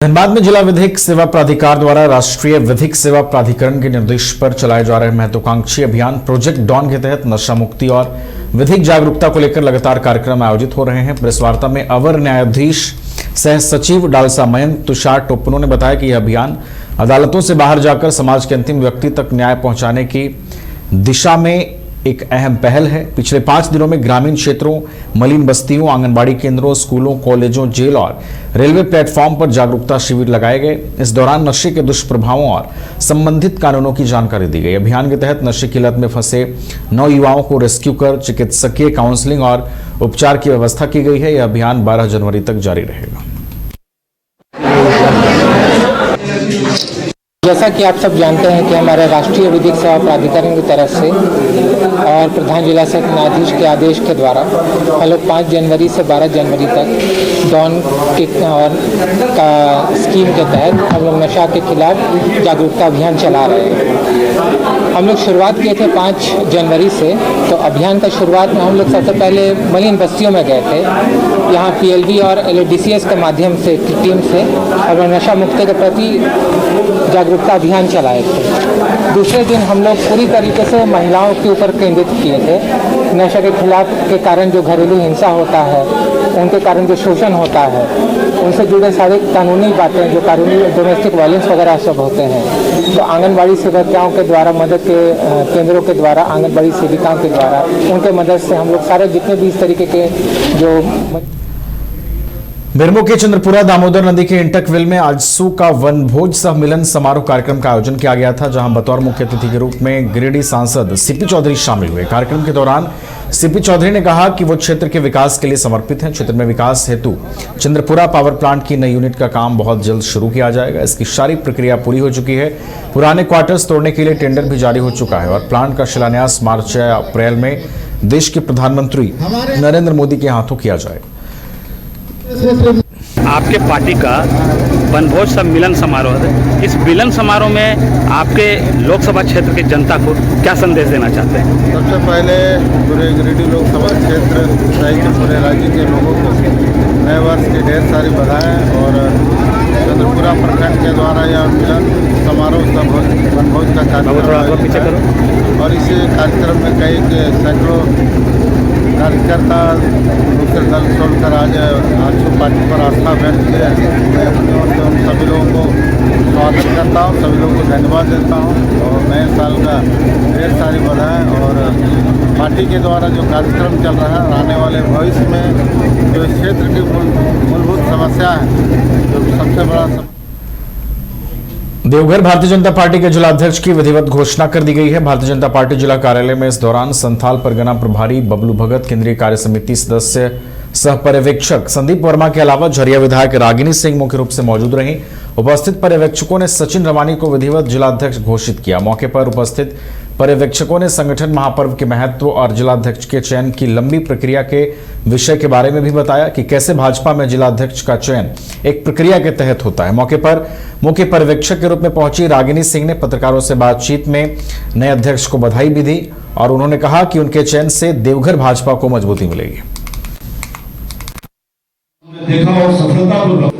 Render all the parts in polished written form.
धनबाद में जिला विधिक सेवा प्राधिकार द्वारा राष्ट्रीय विधिक सेवा प्राधिकरण के निर्देश पर चलाए जा रहे महत्वाकांक्षी अभियान प्रोजेक्ट डॉन के तहत नशा मुक्ति और विधिक जागरूकता को लेकर लगातार कार्यक्रम आयोजित हो रहे हैं। प्रेस वार्ता में अवर न्यायाधीश सह सचिव डालसा मयंक तुषार टोपनो ने बताया कि यह अभियान अदालतों से बाहर जाकर समाज के अंतिम व्यक्ति तक न्याय पहुंचाने की दिशा में एक अहम पहल है। पिछले 5 दिनों में ग्रामीण क्षेत्रों, मलिन बस्तियों, आंगनबाड़ी केंद्रों, स्कूलों, कॉलेजों, जेल और रेलवे प्लेटफॉर्म पर जागरूकता शिविर लगाए गए। इस दौरान नशे के दुष्प्रभावों और संबंधित कानूनों की जानकारी दी गई। अभियान के तहत नशे की लत में फंसे 9 युवाओं को रेस्क्यू कर चिकित्सकीय काउंसलिंग और उपचार की व्यवस्था की गई है। यह अभियान 12 जनवरी तक जारी रहेगा। जैसा कि आप सब जानते हैं कि हमारे राष्ट्रीय विधिक सेवा प्राधिकरण की तरफ से और प्रधान जिला सत्र न्यायाधीश के आदेश के द्वारा हम लोग 5 जनवरी से 12 जनवरी तक डॉन और का स्कीम के तहत हम लोग नशा के खिलाफ जागरूकता अभियान चला रहे हैं। हम लोग शुरुआत किए थे 5 जनवरी से। तो अभियान का शुरुआत में हम लोग सबसे पहले मलिन बस्तियों में गए थे। यहाँ PLV और LADCS के माध्यम से टीम से और नशा मुक्ति के प्रति जागरूकता अभियान चलाए थे। दूसरे दिन हम लोग पूरी तरीके से महिलाओं के ऊपर केंद्रित किए थे। नशा के खिलाफ के कारण जो घरेलू हिंसा होता है, उनके कारण जो शोषण होता है, उनसे जुड़े सारे कानूनी बातें जो कानूनी डोमेस्टिक वायलेंस वगैरह सब होते हैं, तो आंगनबाड़ी सेविकाओं के द्वारा मदद के केंद्रों के द्वारा आंगनबाड़ी सेविकाओं के द्वारा उनके मदद से हम लोग सारे जितने भी इस तरीके के जो बेरमो के चंद्रपुरा दामोदर नदी के इंटकविल में आजसू का वनभोज सह मिलन समारोह कार्यक्रम का आयोजन किया गया था, जहां बतौर मुख्य अतिथि के रूप में गिरिडीह सांसद सीपी चौधरी शामिल हुए। कार्यक्रम के दौरान सीपी चौधरी ने कहा कि वो क्षेत्र के विकास के लिए समर्पित हैं। क्षेत्र में विकास हेतु चंद्रपुरा पावर प्लांट की नई यूनिट का काम बहुत जल्द शुरू किया जाएगा। इसकी सारी प्रक्रिया पूरी हो चुकी है। पुराने क्वार्टर्स तोड़ने के लिए टेंडर भी जारी हो चुका है और प्लांट का शिलान्यास मार्च या अप्रैल में देश के प्रधानमंत्री नरेंद्र मोदी के हाथों किया जाएगा। आपके पार्टी का वनभोज सम्मिलन समारोह है। इस मिलन समारोह में आपके लोकसभा क्षेत्र की जनता को क्या संदेश देना चाहते हैं? सबसे पहले पूरे गिरिडीह लोकसभा क्षेत्र सहित पूरे राज्य के लोगों को नए वर्ष की ढेर सारी बधाएं और चंद्रपुरा प्रखंड के द्वारा यह मिलन समारोह वनभोज का कार्यक्रम और इस कार्यक्रम में कई सैकड़ों कार्यकर्ता दूसरे दल छोड़कर आज आजसू पार्टी पर आस्था व्यक्त किया है। उन सभी लोगों को स्वागत करता हूँ, सभी लोगों को धन्यवाद देता हूँ और नए साल का ढेर सारी बधाएं। और पार्टी के द्वारा जो कार्यक्रम चल रहा है, आने वाले भविष्य में जो क्षेत्र की मूलभूत समस्या है, जो सबसे बड़ा देवघर भारतीय जनता पार्टी के जिलाध्यक्ष की विधिवत घोषणा कर दी गई है। भारतीय जनता पार्टी जिला कार्यालय में इस दौरान संथाल परगना प्रभारी बबलू भगत, केंद्रीय कार्य समिति सदस्य सह पर्यवेक्षक संदीप वर्मा के अलावा झरिया विधायक रागिनी सिंह मुख्य रूप से मौजूद रहीं। उपस्थित पर्यवेक्षकों ने सचिन रवानी को विधिवत जिलाध्यक्ष घोषित किया। मौके पर उपस्थित पर्यवेक्षकों ने संगठन महापर्व के महत्व और जिलाध्यक्ष के चयन की लंबी प्रक्रिया के विषय के बारे में भी बताया कि कैसे भाजपा में जिलाध्यक्ष का चयन एक प्रक्रिया के तहत होता है। मौके पर मुख्य पर्यवेक्षक के रूप में पहुंची रागिनी सिंह ने पत्रकारों से बातचीत में नए अध्यक्ष को बधाई भी दी और उन्होंने कहा कि उनके चयन से देवघर भाजपा को मजबूती मिलेगी। देखा और सफलतापूर्वक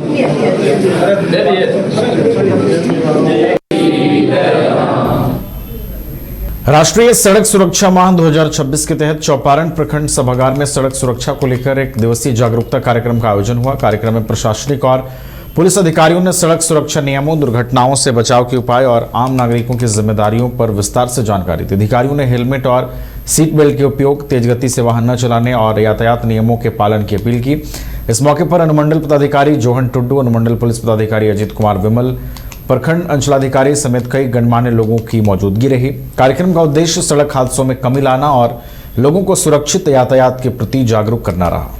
राष्ट्रीय सड़क सुरक्षा माह 2026 के तहत चौपारण प्रखंड सभागार में सड़क सुरक्षा को लेकर 1 दिवसीय जागरूकता कार्यक्रम का आयोजन हुआ। कार्यक्रम में प्रशासनिक और पुलिस अधिकारियों ने सड़क सुरक्षा नियमों, दुर्घटनाओं से बचाव के उपाय और आम नागरिकों की जिम्मेदारियों पर विस्तार से जानकारी दी। अधिकारियों ने हेलमेट और सीट बेल्ट के उपयोग, तेज गति से वाहन न चलाने और यातायात नियमों के पालन की अपील की। इस मौके पर अनुमंडल पदाधिकारी जोहन टुड्डू, अनुमंडल पुलिस पदाधिकारी अजित कुमार विमल, प्रखंड अंचलाधिकारी समेत कई गणमान्य लोगों की मौजूदगी रही। कार्यक्रम का उद्देश्य सड़क हादसों में कमी लाना और लोगों को सुरक्षित यातायात के प्रति जागरूक करना रहा।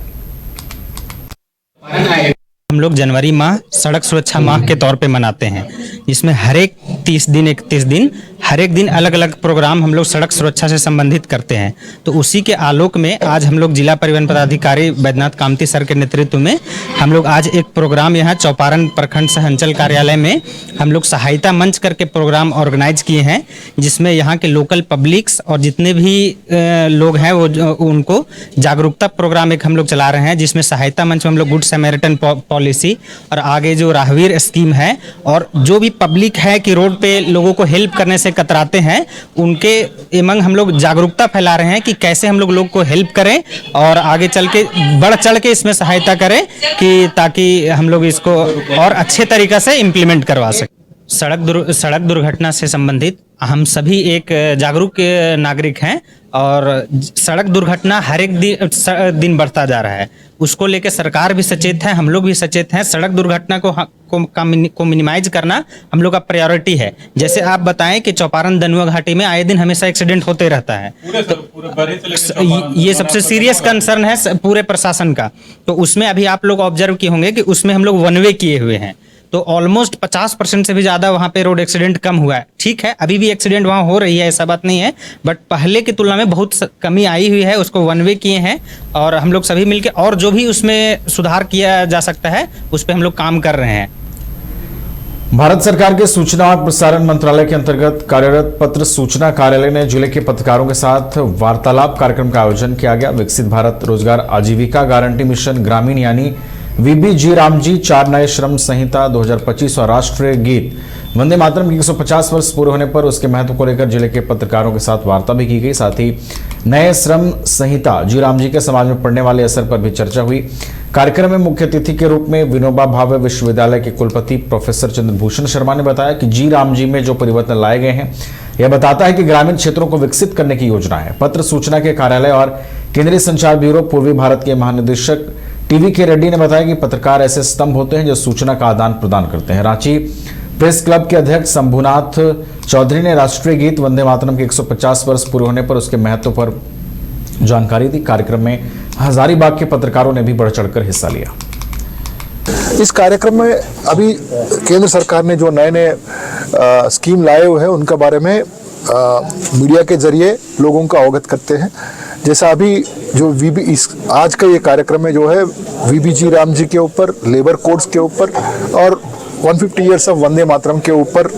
हम लोग जनवरी माह सड़क सुरक्षा माह के तौर पे मनाते हैं। इसमें हर एक 31 दिन हर एक दिन अलग अलग प्रोग्राम हम लोग सड़क सुरक्षा से संबंधित करते हैं। तो उसी के आलोक में आज हम लोग जिला परिवहन पदाधिकारी बैद्यनाथ कामती सर के नेतृत्व में हम लोग आज एक प्रोग्राम यहाँ चौपारण प्रखंड सह अंचल कार्यालय में हम लोग सहायता मंच करके प्रोग्राम ऑर्गेनाइज किए हैं, जिसमें यहाँ के लोकल पब्लिक्स और जितने भी लोग हैं वो उनको जागरूकता प्रोग्राम एक हम लोग चला रहे हैं, जिसमें सहायता मंच में हम लोग गुड समैरिटन पॉलिसी और आगे जो राहगीर स्कीम है, और जो भी पब्लिक है कि रोड पे लोगों को हेल्प करने से कतराते हैं, उनके एमंग हम लोग जागरूकता फैला रहे हैं कि कैसे हम लोग को हेल्प करें और आगे चल के बढ़ चढ़ के इसमें सहायता करें कि ताकि हम लोग इसको और अच्छे तरीक़े से इम्प्लीमेंट करवा सकें। सड़क दुर्घटना से संबंधित हम सभी एक जागरूक नागरिक हैं और सड़क दुर्घटना हर एक दिन बढ़ता जा रहा है। उसको लेकर सरकार भी सचेत है, हम लोग भी सचेत हैं। सड़क दुर्घटना को मिनिमाइज करना हम लोग का प्रायोरिटी है। जैसे आप बताएं कि चौपारण दनुआ घाटी में आए दिन हमेशा एक्सीडेंट होते रहता है, ये सबसे सीरियस कंसर्न है पूरे प्रशासन का। तो उसमें अभी आप लोग ऑब्जर्व किए होंगे कि उसमें हम लोग 1 वे किए हुए हैं, तो ऑलमोस्ट 50% से भी ज़्यादा वहाँ पे रोड एक्सीडेंट कम हुआ है। ठीक है, अभी भी एक्सीडेंट वहाँ हो रही है, ऐसा बात नहीं है, बट पहले की तुलना में बहुत कमी आई हुई है। उसको 1 वे किए हैं और हम लोग सभी मिलके और जो भी उसमें सुधार किया जा सकता है उस पर हम लोग काम कर रहे हैं। भारत सरकार के सूचना और प्रसारण मंत्रालय के अंतर्गत कार्यरत पत्र सूचना कार्यालय ने जिले के पत्रकारों के साथ वार्तालाप कार्यक्रम का आयोजन किया गया। विकसित भारत रोजगार आजीविका गारंटी मिशन ग्रामीण यानी VBG रामजी 4 नए श्रम संहिता 2025 और राष्ट्रीय गीत वंदे मातरम की 150 वर्ष पूरे होने पर उसके महत्व को लेकर जिले के पत्रकारों के साथ वार्ता भी की गई। साथ ही नए श्रम संहिता जी रामजी के समाज में पड़ने वाले असर पर भी चर्चा हुई। कार्यक्रम में मुख्य अतिथि के रूप में विनोबा भावे विश्वविद्यालय के कुलपति प्रोफेसर चंद्रभूषण शर्मा ने बताया कि जी रामजी में जो परिवर्तन लाए गए हैं यह बताता है कि ग्रामीण क्षेत्रों को विकसित करने की योजना है। पत्र सूचना के कार्यालय और केंद्रीय संचार ब्यूरो पूर्वी भारत के महानिदेशक टीवी के रेड्डी ने बताया कि पत्रकार ऐसे स्तंभ होते हैं जो सूचना का आदान प्रदान करते हैं। रांची प्रेस क्लब के अध्यक्ष शंभुनाथ चौधरी ने राष्ट्रीय गीत वंदे मातरम के 150 वर्ष पूरे होने पर उसके महत्व पर जानकारी दी। कार्यक्रम में हजारीबाग के पत्रकारों ने भी बढ़ चढ़कर हिस्सा लिया। इस कार्यक्रम में अभी केंद्र सरकार ने जो नए नए स्कीम लाए हुए हैं उनके बारे में मीडिया के जरिए लोगों को अवगत करते हैं। जैसा अभी जो आज का ये कार्यक्रम में जो है VBG रामजी के ऊपर, लेबर कोड्स के ऊपर और 150 ईयर्स ऑफ वंदे मातरम के ऊपर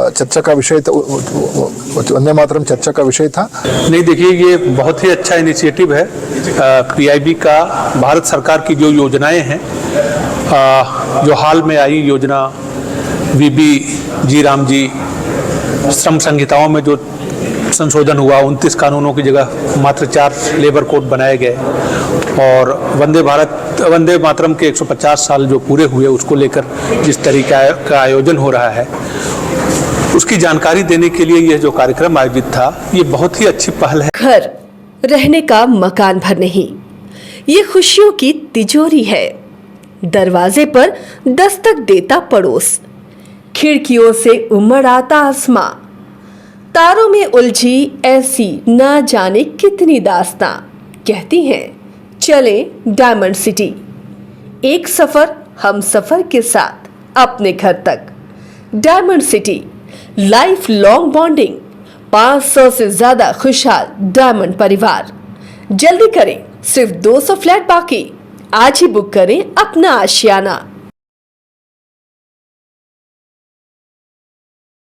चर्चा का विषय था। वंदे मातरम चर्चा का विषय था। नहीं, देखिए ये बहुत ही अच्छा इनिशिएटिव है PIB का। भारत सरकार की जो योजनाएं हैं, जो हाल में आई योजना VBG रामजी, श्रम संहिताओं में जो संशोधन हुआ, 29 कानूनों की जगह मात्र 4 लेबर कोड बनाए गए और वंदे मातरम के 150 साल जो पूरे हुए उसको लेकर जिस तरीका का आयोजन हो रहा है उसकी जानकारी देने के लिए यह जो कार्यक्रम आयोजित था ये बहुत ही अच्छी पहल है। घर रहने का मकान भर नहीं, ये खुशियों की तिजोरी है। दरवाजे पर दस्तक देता पड़ोस, खिड़कियों से उमड़ आता आसमां, तारों में उलझी ऐसी ना जाने कितनी दास्तां। कहती हैं चले डायमंड सिटी, एक सफर हम सफर के साथ अपने घर तक। Diamond city, life long bonding, 500 से ज्यादा खुशहाल डायमंड परिवार। जल्दी करें, सिर्फ 200 फ्लैट बाकी। आज ही बुक करें अपना आशियाना।